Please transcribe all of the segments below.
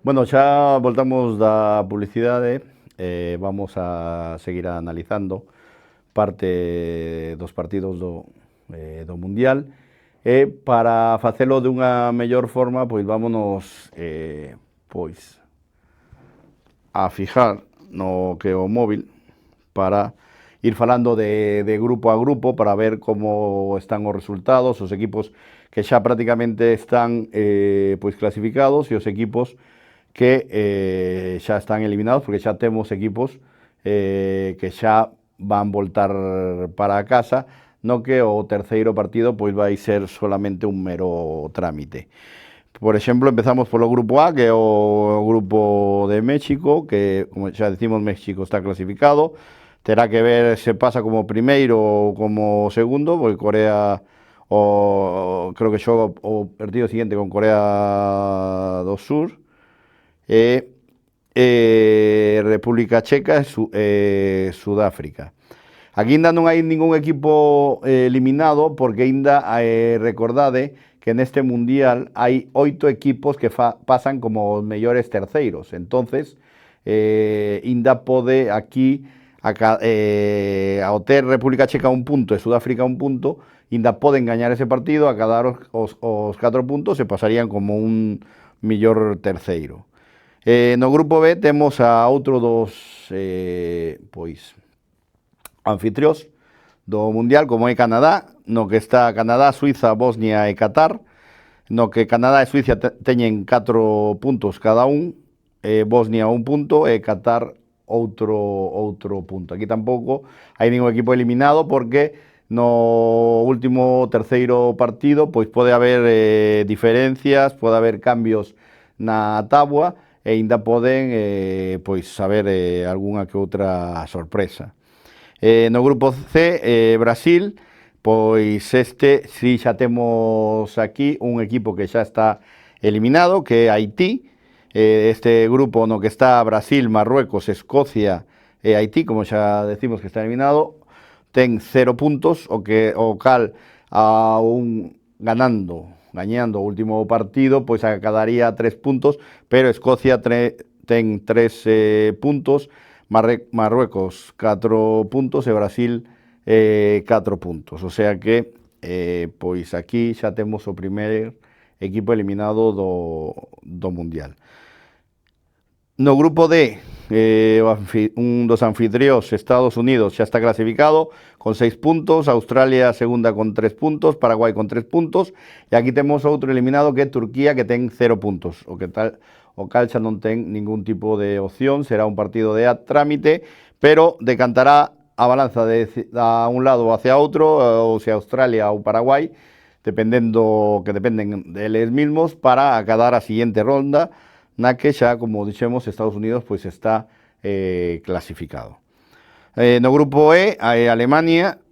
Bueno, xa voltamos da publicidade, vamos a seguir analizando parte dos partidos do Mundial, e para facelo dunha mellor forma, pois vámonos pois a fijar no que o móvil para ir falando de grupo a grupo para ver como están os resultados, os equipos que xa prácticamente están pois clasificados e os equipos que xa están eliminados, porque xa temos equipos que xa van voltar para a casa, no que o terceiro partido pois vai ser solamente un mero trámite. Por exemplo, empezamos polo grupo A, que é o grupo de México, que, como xa decimos, México está clasificado. Terá que ver se pasa como primeiro ou como segundo, porque Corea creo que xoga o partido siguiente con Corea do Sur. República Checa e Sudáfrica. Aquí ainda non hai ningún equipo eliminado, porque ainda recordade que neste Mundial hai 8 equipos que pasan como os mellores terceiros. Entonces, ainda pode aquí, ao ter República Checa un punto e Sudáfrica un punto, ainda poden gañar ese partido, acadar os 4 puntos e pasarían como un mellor terceiro. No grupo B temos a outro dos pois anfitrións do Mundial, como é Canadá, no que está Canadá, Suiza, Bosnia e Qatar, no que Canadá e Suiza teñen 4 puntos cada un, Bosnia un punto e Qatar outro punto. Aquí tampouco hai ningún equipo eliminado, porque no último terceiro partido pois pode haber diferencias, pode haber cambios na táboa, e ainda poden pois haber algunha que outra sorpresa. No grupo C, Brasil, pois si xa temos aquí un equipo que xa está eliminado, que é Haití. Este grupo no que está Brasil, Marruecos, Escocia e Haití, como xa decimos que está eliminado, ten 0 puntos, o cal gañando o último partido, pois acadaría 3 puntos, pero Escocia ten 3 puntos, Marruecos 4 puntos e Brasil 4 puntos. O sea que pois aquí xa temos o primeiro equipo eliminado do Mundial. No grupo D, un dos anfitrións, Estados Unidos, xa está clasificado con 6 puntos, Australia segunda con 3 puntos, Paraguai con 3 puntos, e aquí temos outro eliminado, que é Turquía, que ten 0 puntos, o cal xa non ten ningún tipo de opción, será un partido de trámite, pero decantará a balanza a un lado ou hacia outro, ou se Australia ou Paraguai, dependen deles mismos, para acadar a seguinte ronda, na que xa, como dixemos, Estados Unidos pois está clasificado. No grupo E, Alemania,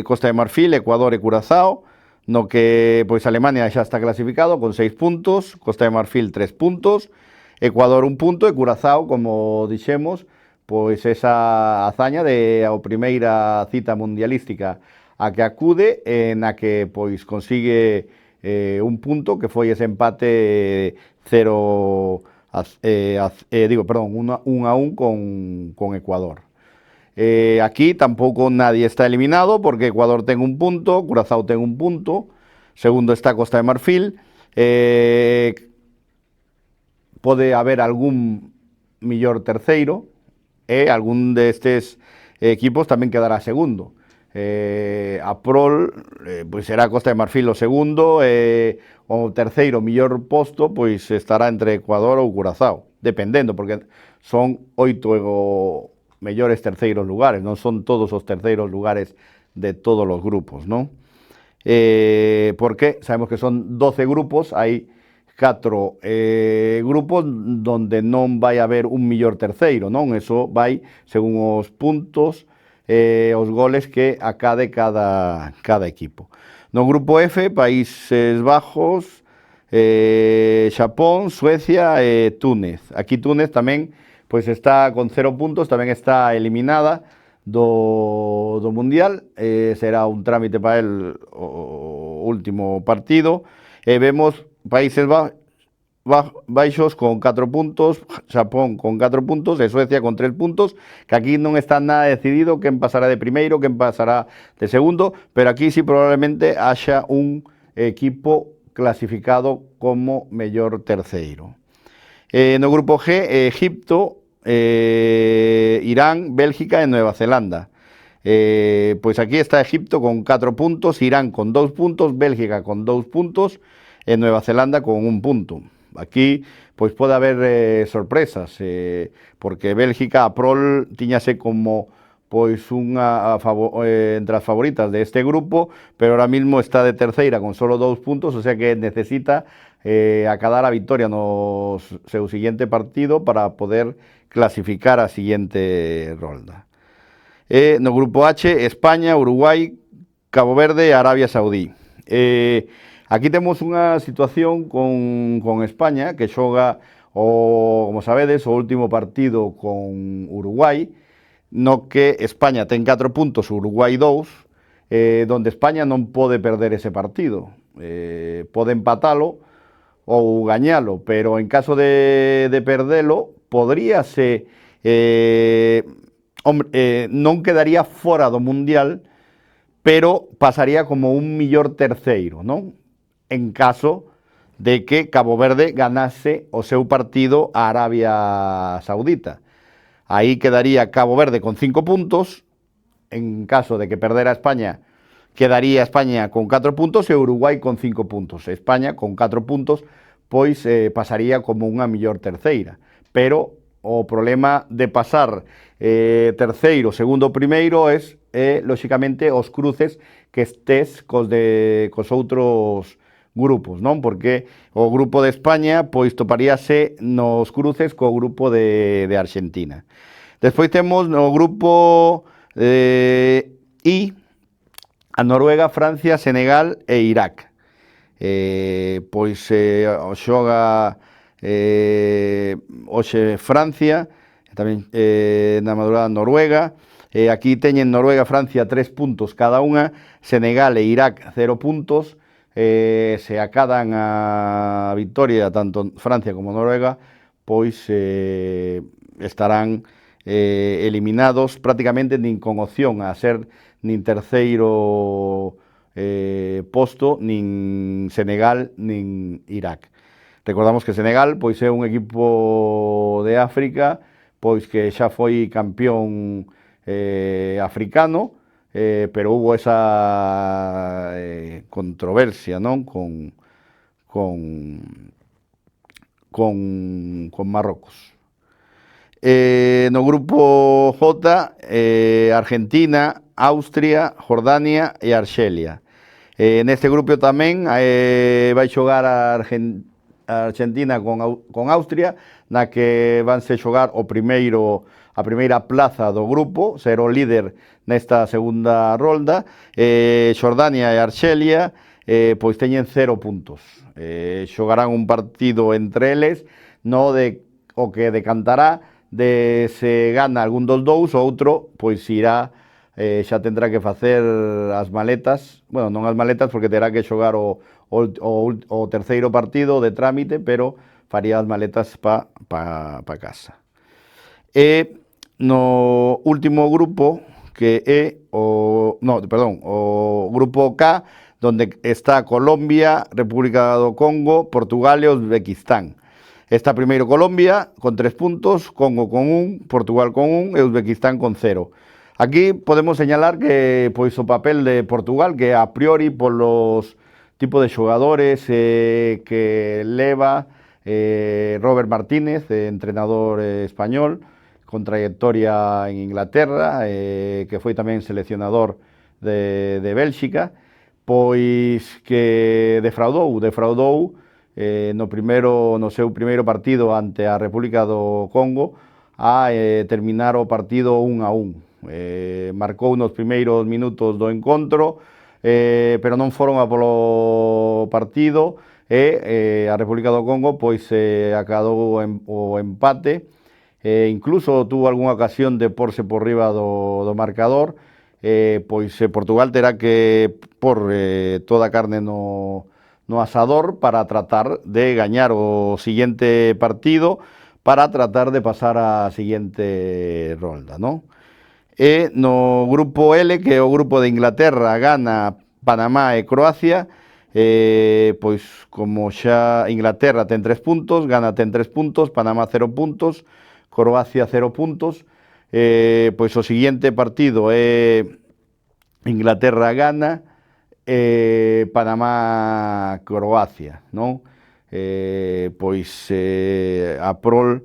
Costa de Marfil, Ecuador e Curazao, no que pois Alemania xa está clasificado con 6 puntos, Costa de Marfil 3 puntos, Ecuador 1 punto e Curazao, como dixemos, pois esa hazaña de a primeira cita mundialística a que acude, na que pois consigue un punto, que foi ese empate 0 1 a 1 con Ecuador. Aquí tampouco nadie está eliminado, porque Ecuador ten un punto, Curazao ten un punto, segundo está Costa de Marfil, pode haber algún millor terceiro, e algún destes equipos tamén quedará segundo. A prol pois será Costa de Marfil o segundo, o terceiro millor posto pois estará entre Ecuador ou Curazao, dependendo, porque son 8 mellores terceiros lugares, non son todos os terceiros lugares de todos os grupos, non? Porque sabemos que son 12 grupos, hai 4 grupos donde non vai haber un millor terceiro, non? Eso vai según os puntos, os goles que acade cada equipo. No grupo F, Países Bajos, Xapón, Suecia e Túnez. Aquí Túnez tamén pois está con 0 puntos, tamén está eliminada do Mundial, será un trámite para el o último partido, e vemos Países Baixos con 4 puntos, Xapón con 4 puntos e Suecia con 3 puntos, que aquí non está nada decidido quen pasará de primeiro, quen pasará de segundo, pero aquí sí probablemente haxa un equipo clasificado como mellor terceiro. No grupo G, Egipto, Irán, Bélgica e Nueva Zelanda. Pois aquí está Egipto con 4 puntos, Irán con 2 puntos, Bélgica con 2 puntos e Nueva Zelanda con 1 punto. Aquí pois pode haber sorpresas, porque Bélgica, a prol, tiñase como pois entre as favoritas deste grupo, pero ahora mismo está de terceira con solo 2 puntos, o sea que necesita acadar a victoria no seu siguiente partido para poder clasificar a siguiente rolda. No grupo H, España, Uruguai, Cabo Verde e Arabia Saudí. Aquí temos unha situación con España, que xoga, como sabedes, o último partido con Uruguai, no que España ten 4 puntos, Uruguai 2, donde España non pode perder ese partido. Pode empatalo ou gañalo, pero en caso de perdelo, podríase... non quedaría fora do Mundial, pero pasaría como un millor terceiro, non? En caso de que Cabo Verde ganase o seu partido a Arabia Saudita. Aí quedaría Cabo Verde con 5 puntos, en caso de que perdera España, quedaría España con 4 puntos e Uruguai con 5 puntos. España con 4 puntos, pois pasaría como unha millor terceira. Pero o problema de pasar terceiro, segundo, primeiro lóxicamente, os cruces que estés cos outros grupos, non? Porque o grupo de España pois toparíase nos cruces co grupo de Argentina. Despois temos no grupo I a Noruega, Francia, Senegal e Irak. Pois xoga hoxe Francia, tamén na madrugada Noruega. Aquí teñen Noruega e Francia 3 puntos cada unha, Senegal e Irak 0 puntos. Se acadan a victoria tanto Francia como Noruega, pois estarán eliminados prácticamente nin con opción a ser nin terceiro posto, nin Senegal, nin Irak. Recordamos que Senegal pois é un equipo de África pois que xa foi campeón africano, pero hubo esa controversia, non? Con Marrocos. No grupo J, Argentina, Austria, Jordania e Arxelia. Neste grupo tamén vai xogar a Argentina con Austria, na que vanse xogar a primeira plaza do grupo, ser o líder nesta segunda rolda. Xordania e Arxelia pois teñen 0 puntos. Xogarán un partido entre eles, o que decantará de se gana algún dos dous, o outro pois irá, xa tendrá que facer as maletas, bueno, non as maletas porque terá que xogar o terceiro partido de trámite, pero faría as maletas pa casa. E no último grupo, que é o grupo K, donde está Colombia, República do Congo, Portugal e Uzbekistán. Está primeiro Colombia con 3 puntos, Congo con 1, Portugal con 1 e Uzbekistán con 0. Aquí podemos señalar que pois o papel de Portugal, que a priori polos tipos de xogadores que leva Robert Martínez, entrenador español, con trayectoria en Inglaterra, que foi tamén seleccionador de Bélxica, pois que defraudou no seu primeiro partido ante a República do Congo a terminar o partido 1-1. Marcou nos primeiros minutos do encontro, pero non foron a polo partido e a República do Congo pois acadou o empate, incluso tuvo algunha ocasión de porse por riba do marcador. Pois Portugal terá que por toda a carne no no asador para tratar de gañar o siguiente partido, para tratar de pasar á seguinte rolda, non? E no grupo L, que é o grupo de Inglaterra, Ghana, Panamá e Croacia, pois como xa Inglaterra ten 3 puntos, Ghana ten 3 puntos, Panamá 0 puntos, Croacia 0 puntos, pois o seguinte partido é Inglaterra-Ghana, Panamá-Croacia, non? Pois a prol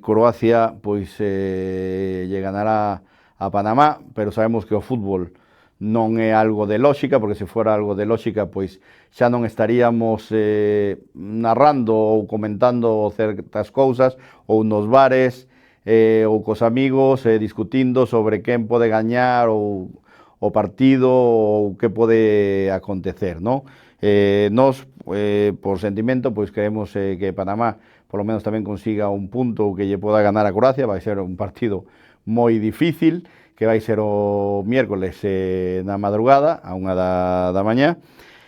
Croacia pois lle ganará a Panamá, pero sabemos que o fútbol non é algo de lógica, porque se fora algo de lógica, pois xa non estaríamos narrando ou comentando certas cousas, ou nos bares, ou cos amigos, discutindo sobre quen pode gañar ou o partido ou que pode acontecer, non? Nos, por sentimento, pois queremos que Panamá polo menos tamén consiga un punto ou que lle poda ganar a Croacia. Vai ser un partido moi difícil, que vai ser o miércoles na madrugada, a 1 da mañá,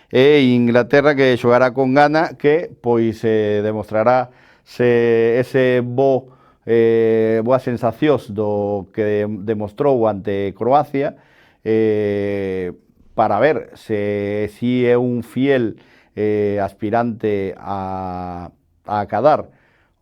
e Inglaterra que xogará con Ghana, que pois demostrará se ese boas sensacións do que demostrou ante Croacia, para ver se si é un fiel aspirante a acadar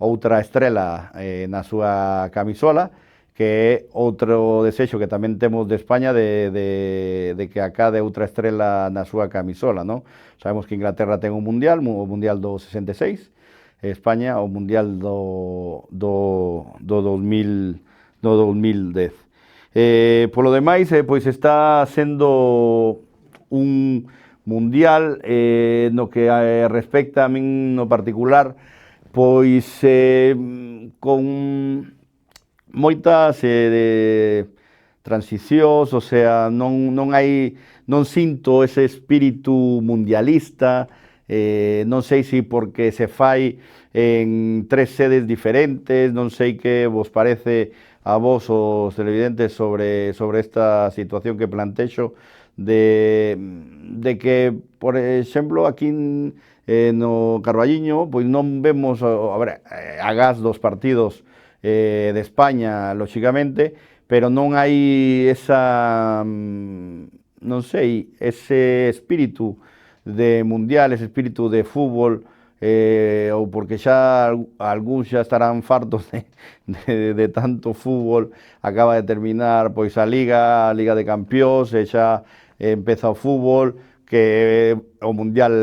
outra estrela na súa camisola, que é outro desexo que tamén temos de España de que acade outra estrela na súa camisola, non? Sabemos que Inglaterra ten un mundial, o mundial do 66, España o mundial do 2010. Polo demais, pois está sendo un mundial no que respecta a min no particular, pois con moitas transicións, o sea, non sinto ese espírito mundialista, non sei se porque se fai en 3 sedes diferentes, non sei que vos parece a vos os televidentes sobre esta situación que plantexo de que, por exemplo, aquí no Carballiño, pois non vemos agás dos partidos de España, lóxicamente, pero non hai esa, non sei, ese espírito de mundial, ese espírito de fútbol, ou porque xa algúns xa estarán fartos de tanto fútbol. Acaba de terminar pois a Liga de Campións, e xa empeza o fútbol, que é o mundial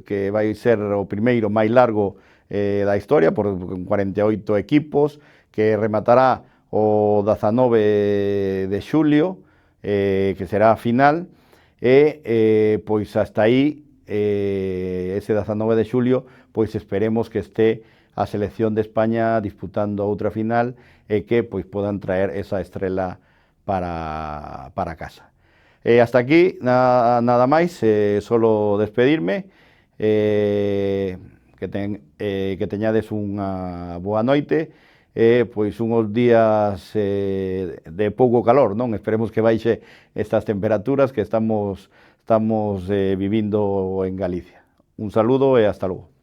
que vai ser o primeiro máis largo da historia, por 48 equipos, que rematará o 19 de xulio, que será a final, e pois hasta aí, ese 19 de xulio, pois esperemos que este a selección de España disputando outra final e que pois podan traer esa estrela para casa. Hasta aquí, nada máis, solo despedirme, que teñades unha boa noite, pois unhos días de pouco calor, non? Esperemos que baixe estas temperaturas que estamos vivindo en Galicia. Un saludo e hasta logo.